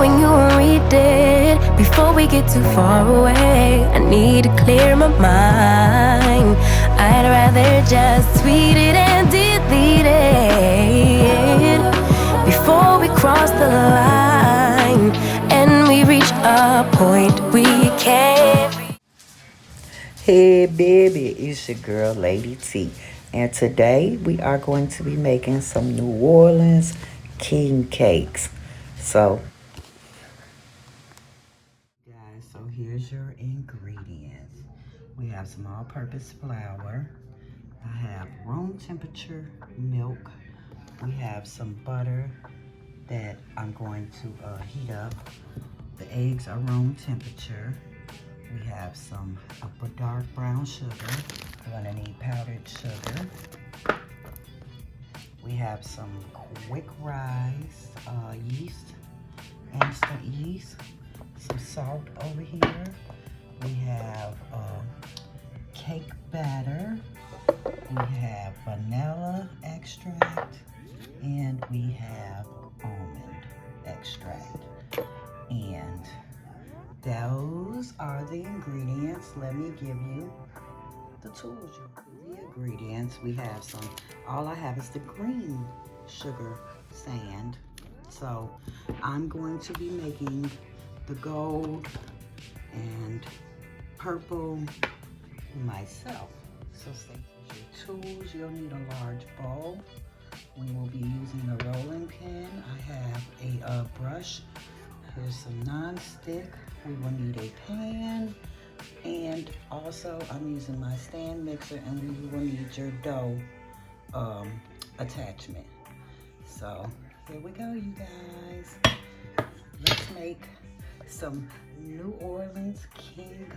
when you read it before we get too far away. I need to clear my mind. I'd rather just tweet it and delete it before we cross the line and we reach a point we can't. Hey baby, it's your girl Lady T, and today we are going to be making some New Orleans king cakes. So guys, so here's your ingredients. We have some all-purpose flour. I have room temperature milk. We have some butter that I'm going to heat up. The eggs are room temperature. We have some dark brown sugar. We're gonna need powdered sugar. We have some quick rise yeast, instant yeast, some salt over here. We have cake batter. We have vanilla extract, and we have almond extract. And those are the ingredients. Let me give you the tools. The ingredients, we have some, all I have is the green sugar sand. So I'm going to be making the gold and purple myself. So stay tuned. Your tools, you'll need a large bowl. We will be using a rolling pin. I have a brush. Here's some non-stick. We will need a pan, and also I'm using my stand mixer, and we will need your dough attachment. So here we go, you guys. Let's make some New Orleans king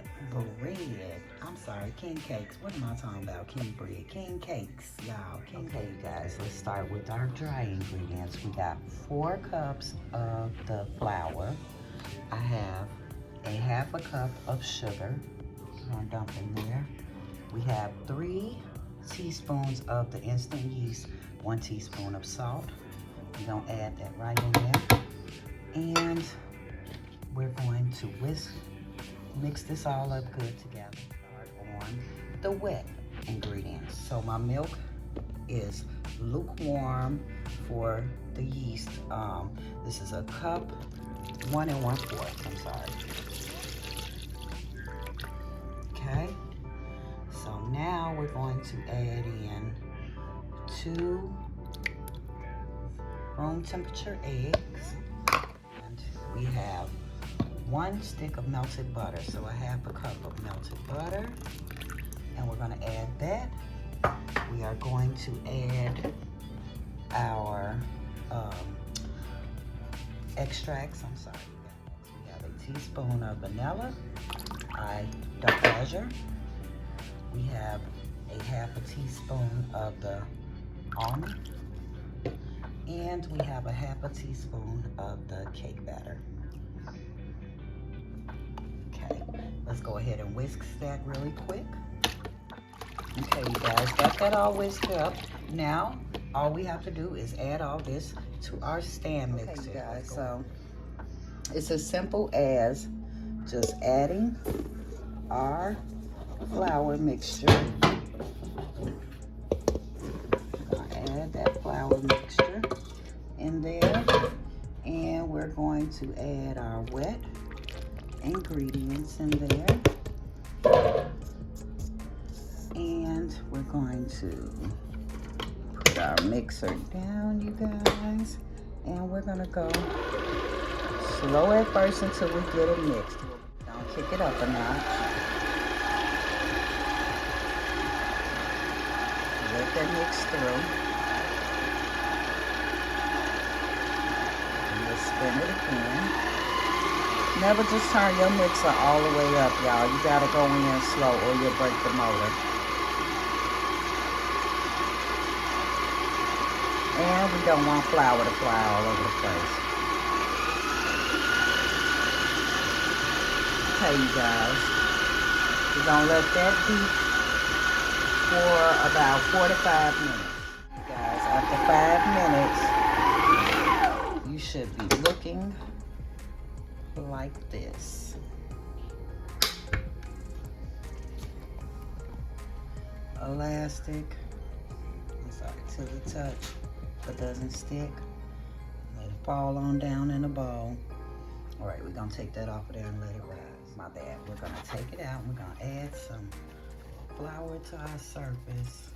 bread. I'm sorry, king cakes. What am I talking about? King bread, king cakes, y'all. Okay, you guys, let's start with our dry ingredients. We got 4 cups of the flour. I have a half a cup of sugar. I'm gonna dump in there. We have 3 teaspoons of the instant yeast, 1 teaspoon of salt. We're gonna add that right in there. And we're going to mix this all up good together. Start on the wet ingredients. So my milk is lukewarm for the yeast. This is a cup, 1 1/4, I'm sorry. Okay, so now we're going to add in 2 room temperature eggs, and we have 1 stick of melted butter, so a half a cup of melted butter, and we're going to add that. We are going to add our extracts. I'm sorry. We have a teaspoon of vanilla. I don't measure. We have a half a teaspoon of the almond, and we have a half a teaspoon of the cake batter. Okay, let's go ahead and whisk that really quick. Okay, you guys, got that all whisked up. Now, all we have to do is add all this to our stand mixer. Okay, you guys, so it's as simple as just adding our flour mixture. I'll add that flour mixture in there, and we're going to add our wet ingredients in there, and we're going to put our mixer down, you guys, and we're gonna go slow at first until we get it mixed. Don't kick it up a notch. Let that mix through. And we'll spin it again. Never just turn your mixer all the way up, y'all. You gotta go in slow or you'll break the motor. And we don't want flour to fly all over the place. Okay, you guys. We're gonna let that beat for about 45 minutes. You guys, after 5 minutes, you should be looking like this. Elastic, sorry, to the touch, but doesn't stick. Let it fall on down in a bowl. All right, we're gonna take that off of there and let it rise. My bad. We're gonna take it out and we're gonna add some flour to our surface.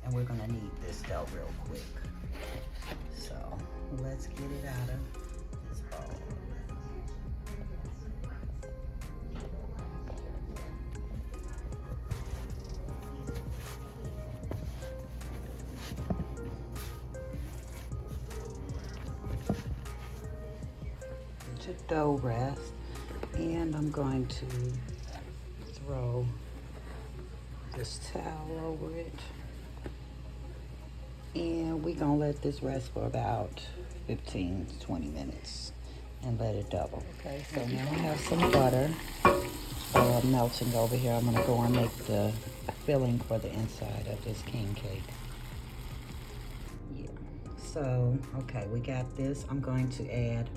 And we're gonna knead this dough real quick. So let's get it out of this bowl. Let your dough rest. And I'm going to throw this towel over it. And we're gonna let this rest for about 15 to 20 minutes and let it double. Okay, so now I have some butter melting over here. I'm gonna go and make the filling for the inside of this king cake. Yeah, so, okay, we got this. I'm going to add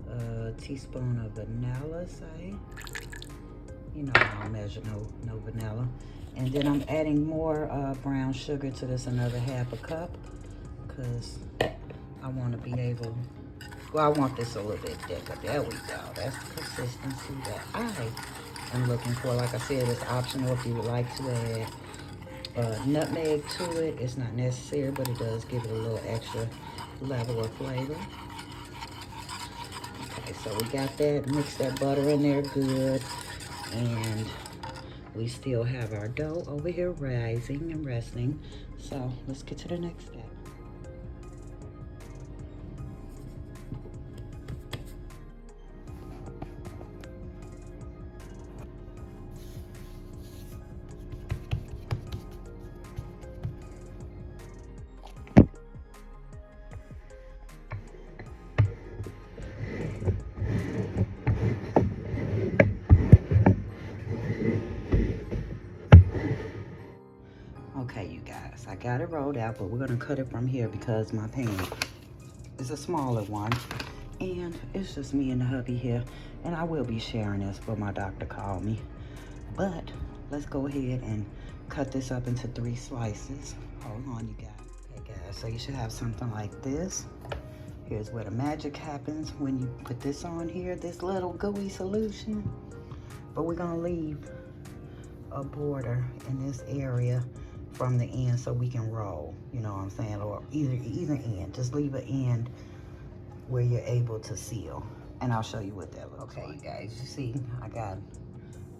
a teaspoon of vanilla, say. You know, I don't measure no vanilla. And then I'm adding more brown sugar to this, another half a cup, because I want to be able, well, I want this a little bit thicker. There we go. That's the consistency that I am looking for. Like I said, it's optional if you would like to add nutmeg to it. It's not necessary, but it does give it a little extra level of flavor. Okay, so we got that. Mix that butter in there good. And we still have our dough over here rising and resting. So let's get to the next step. Okay, you guys, I got it rolled out, but we're gonna cut it from here because my pan is a smaller one. And it's just me and the hubby here. And I will be sharing this for my doctor called me. But let's go ahead and cut this up into 3 slices. Hold on, you guys. Okay, guys, so you should have something like this. Here's where the magic happens when you put this on here, this little gooey solution. But we're gonna leave a border in this area from the end so we can roll, you know what I'm saying, or either end. Just leave an end where you're able to seal, and I'll show you what that looks like. Okay, you guys, you see I got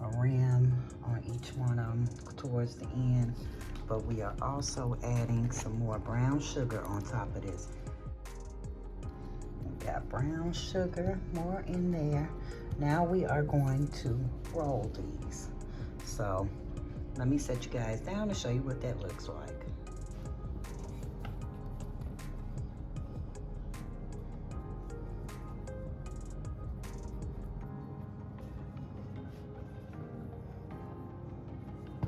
a rim on each one of them towards the end, but we are also adding some more brown sugar on top of this. We got brown sugar, more in there. Now we are going to roll these. So let me set you guys down and show you what that looks like.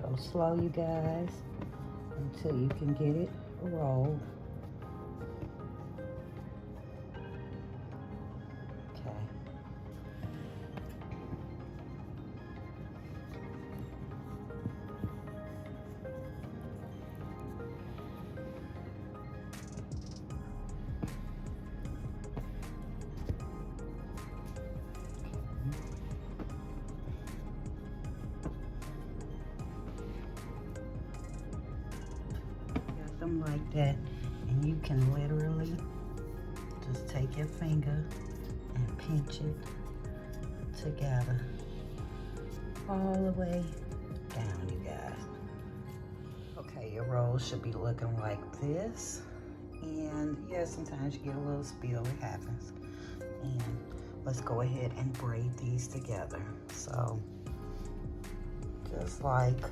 Go slow, you guys, until you can get it rolled. Them like that, and you can literally just take your finger and pinch it together all the way down, you guys. Okay, your roll should be looking like this, and yeah, sometimes you get a little spill, it happens. And let's go ahead and braid these together. So just like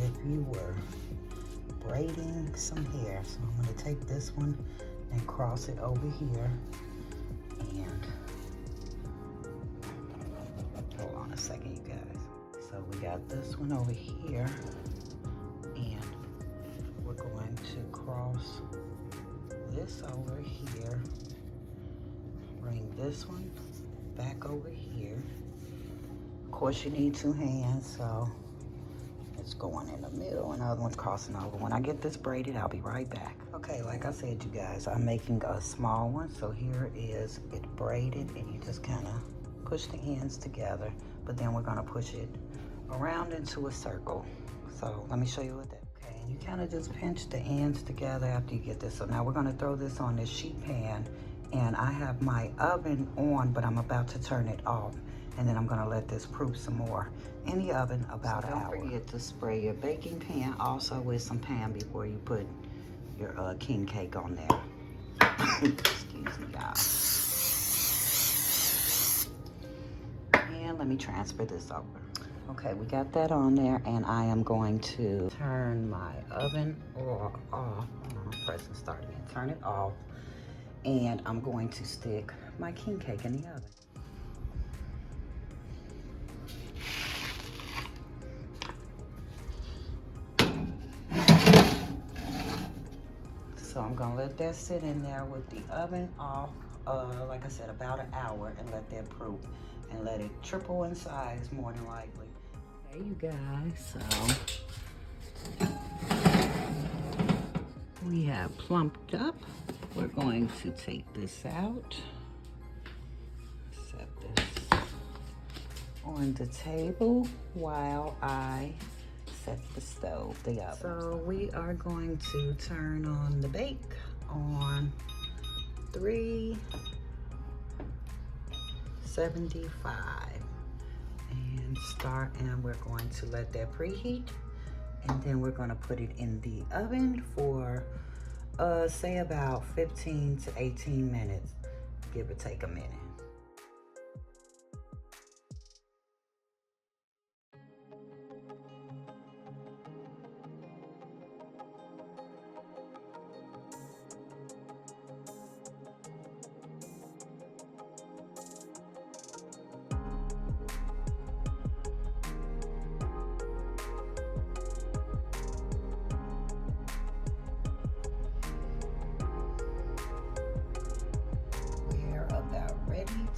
if you were braiding some hair. So I'm going to take this one and cross it over here, and hold on a second, you guys. So we got this one over here, and we're going to cross this over here, bring this one back over here. Of course, you need 2 hands, so it's going in the middle and the other one's crossing over. When I get this braided, I'll be right back. Okay, like I said, you guys, I'm making a small one. So here is it braided, and you just kind of push the ends together, but then we're gonna push it around into a circle. So let me show you what that. Okay, and you kind of just pinch the ends together after you get this. So now we're gonna throw this on this sheet pan, and I have my oven on, but I'm about to turn it off. And then I'm gonna let this proof some more in the oven about an hour. Don't forget to spray your baking pan also with some pan before you put your king cake on there. Excuse me, y'all. And let me transfer this over. Okay, we got that on there, and I am going to turn my oven off. I'm pressing start again. Turn it off, and I'm going to stick my king cake in the oven. So I'm gonna let that sit in there with the oven off, like I said, about an hour, and let that proof, and let it triple in size more than likely. There you guys, so we have plumped up. We're going to take this out, set this on the table while I set the stove, the oven. So we are going to turn on the bake on 375 and start, and we're going to let that preheat, and then we're going to put it in the oven for say about 15 to 18 minutes, give or take a minute.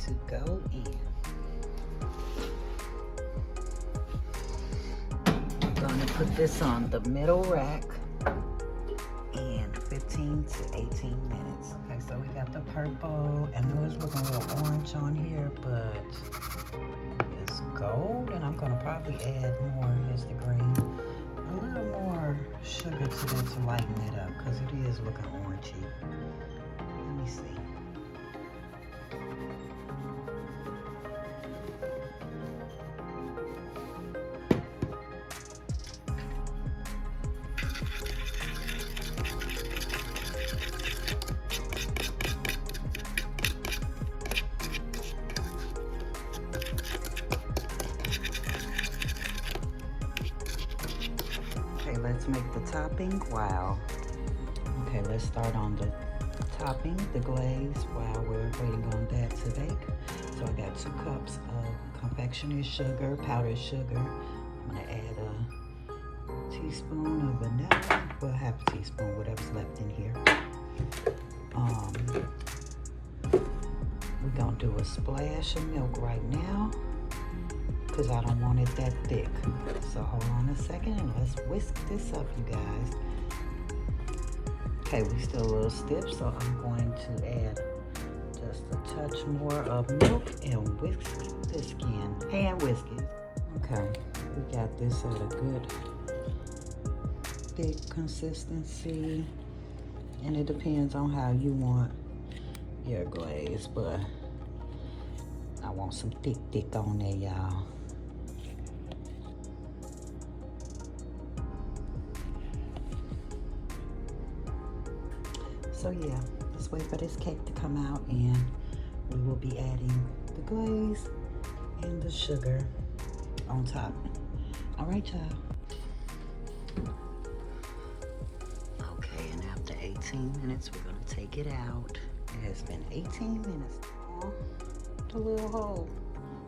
To go in. I'm gonna put this on the middle rack and 15 to 18 minutes. Okay, so we got the purple, and it was looking a little orange on here, but it's gold, and I'm gonna probably add more. Here's the green. A little more sugar to it to lighten it up, because it is looking orangey. Let me see. Okay, let's make the topping. Wow. Okay, let's start on the topping, the glaze, while we're waiting on that to bake. So I got 2 cups of confectioner's sugar, powdered sugar. I'm gonna add a teaspoon of vanilla, well, half a teaspoon, whatever's left in here. We're gonna do a splash of milk right now, because I don't want it that thick. So hold on a second and let's whisk this up, you guys. Okay, we still a little stiff, so I'm going to add just a touch more of milk and whisk this in. Hand whisk it. Okay, we got this at a good thick consistency, and it depends on how you want your glaze, but I want some thick on there, y'all. So yeah, let's wait for this cake to come out, and we will be adding the glaze and the sugar on top. All right, y'all. Okay, and after 18 minutes, we're gonna take it out. It has been 18 minutes. Oh, the little hole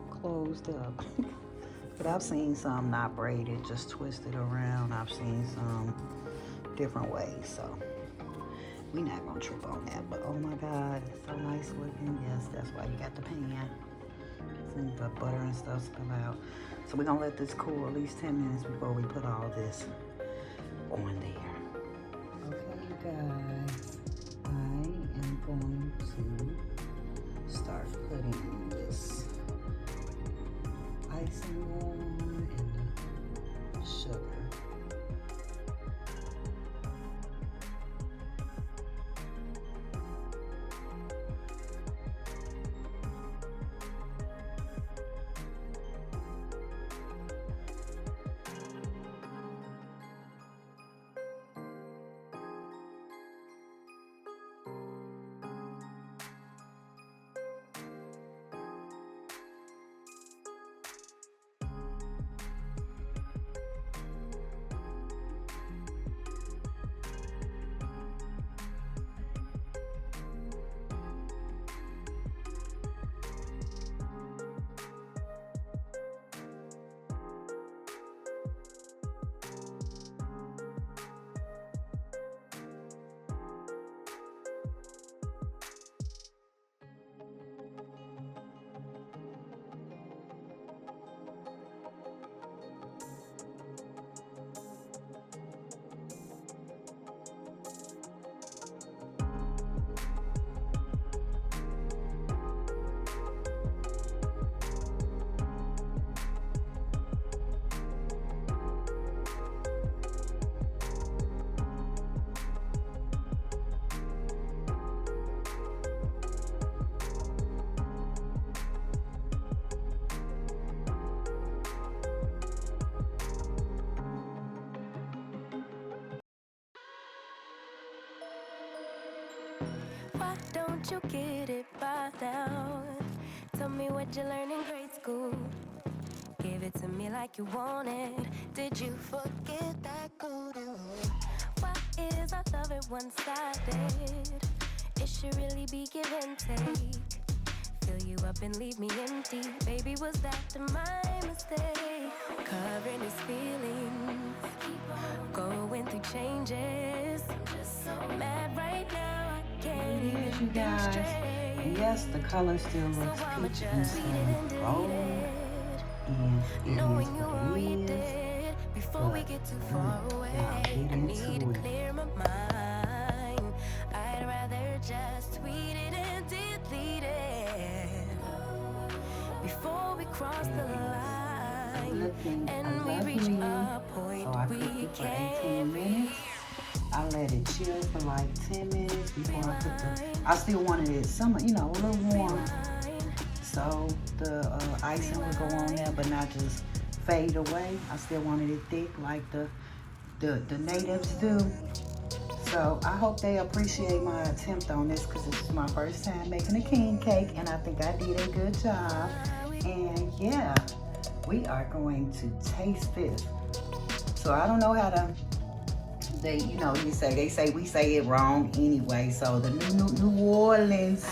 closed up. But I've seen some not braided, just twisted around. I've seen some different ways, so we're not gonna trip on that. But oh my God, it's so nice looking. Yes, that's why you got the pan. And the butter and stuff spill out. So we're gonna let this cool at least 10 minutes before we put all this on there. Okay, you guys, I am going to start putting this icing on and the sugar. Why don't you get it by now? Tell me what you learned in grade school. Give it to me like you want it. Did you forget that kudu? Why is our love it one-sided? It should really be give and take. Fill you up and leave me empty. Baby, was that my mistake? Covering these feelings, going through changes. I'm just so mad right now, I can't even You think guys, straight. and yes, the color still looks So I'ma peach just and read some it and gold, delete it. and it is Knowing you won't what read it is. it before we get too far away. Now get I need to into it. clear my mind. I'd rather just tweet it and delete it before we cross the line Looking and we lovely. reach a point So I we cooked it for can't 18 minutes. I let it chill for like 10 minutes before I put the, I still wanted it some, a little warm. rewind. So the icing would go on there, but not just fade away. I still wanted it thick like the natives do. So I hope they appreciate my attempt on this, because this is my first time making a king cake, and I think I did a good job. And yeah, we are going to taste this. So I don't know how to, they say we say it wrong anyway. So the New Orleans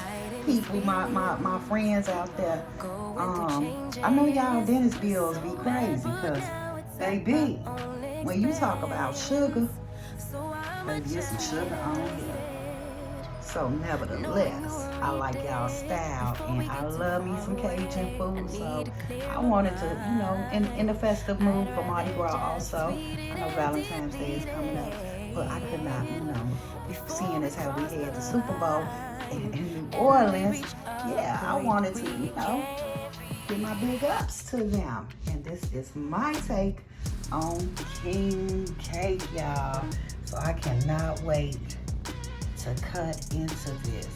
people, my friends out there, I know y'all dentist bills be crazy, because baby, when you talk about sugar, baby, there's some sugar on here. So nevertheless, I like y'all style, and I love me some Cajun food. So I wanted to, in the festive mood for Mardi Gras also. I know Valentine's Day is coming up, but I could not, seeing as how we had the Super Bowl in New Orleans, yeah, I wanted to, give my big ups to them. And this is my take on king cake, y'all. So I cannot wait to cut into this.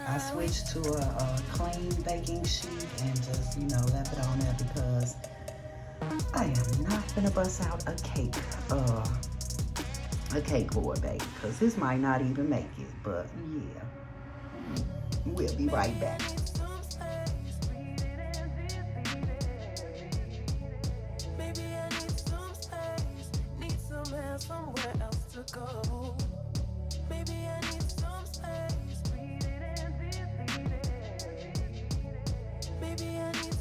I switched to a clean baking sheet and just, left it on there, because I am not gonna bust out a cake board, baby, because this might not even make it. But yeah, we'll be right back. Somewhere else to go. Maybe I need some space. Read it and delete it. Maybe I need